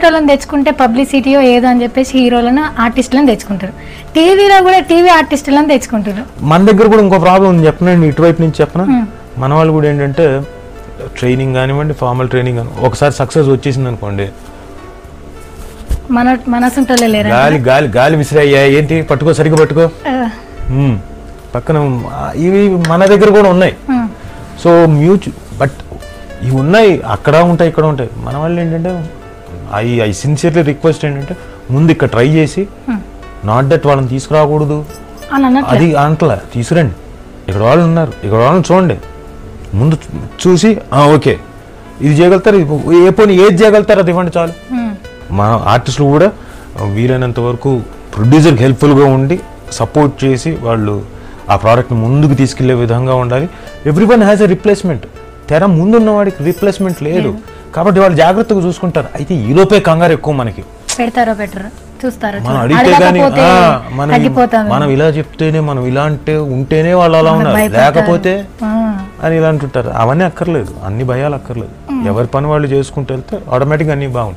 వాళ్ళని తెచ్చుకుంటే పబ్లిసిటీయో ఏదో అని చెప్పేసి హీరోలను ఆర్టిస్టులను తెచ్చుకుంటారు. టీవీలో కూడా టీవీ ఆర్టిస్టులను తెచ్చుకుంటారు. మన దగ్గర కూడా ఇంకో ప్రాబ్లం ఉంది చెప్పనండి, ఇటువైపు నుంచి చెప్పనా. మన వాళ్ళు కూడా ఏంటంటే ట్రైనింగ్ కానివ్వండి, ఫార్మల్ ట్రైనింగ్ కానివ్వండి, ఒకసారి సక్సెస్ వచ్చేసింది అనుకోండి, మనసుంటలే లేరా, గాలి గాలి గాలి విసిరయ్యా ఏంటి పట్టుకో సరిగ్గా పట్టుకో పక్కన. ఇవి మన దగ్గర కూడా ఉన్నాయి. సో బట్ ఇవి ఉన్నాయి, అక్కడ ఉంటాయి ఇక్కడ ఉంటాయి. మన వాళ్ళు ఏంటంటే ఐ సిన్సియర్లీ రిక్వెస్ట్ ఏంటంటే ముందు ఇక్కడ ట్రై చేసి, నాట్ దట్ వాళ్ళని తీసుకురాకూడదు అది అంటలా, తీసుకురండి, ఇక్కడ వాళ్ళు ఉన్నారు, ఇక్కడ వాళ్ళని చూడండి, ముందు చూసి ఓకే ఇది చేయగలుగుతారు, ఏ పోనీ ఏది చేయగలుగుతారు అది ఇవ్వండి చాలు. మన ఆర్టిస్టులు కూడా వీలైనంత వరకు ప్రొడ్యూసర్కి హెల్ప్ఫుల్గా ఉండి సపోర్ట్ చేసి వాళ్ళు ఆ ప్రోడక్ట్ని ముందుకు తీసుకెళ్లే విధంగా ఉండాలి. Everyone has a replacement. తెర ముందున్న వాడికి రిప్లేస్మెంట్ లేదు కాబట్టి వాళ్ళు జాగ్రత్తగా చూసుకుంటారు. అయితే ఈలోపే కంగారు ఎక్కువ మనకి, పెడతారో పెట్టరు చూస్తారు. మనం అడిగితే కానీ మనం ఇలా చెప్తేనే, మనం ఇలా అంటే ఉంటేనే వాళ్ళు అలా ఉన్నారు, లేకపోతే అని ఇలా అంటుంటారు. అవన్నీ అక్కర్లేదు, అన్ని భయాలు అక్కర్లేదు. ఎవరి పని వాళ్ళు చేసుకుంటూ వెళ్తే ఆటోమేటిక్గా అన్ని బాగుంటాయి.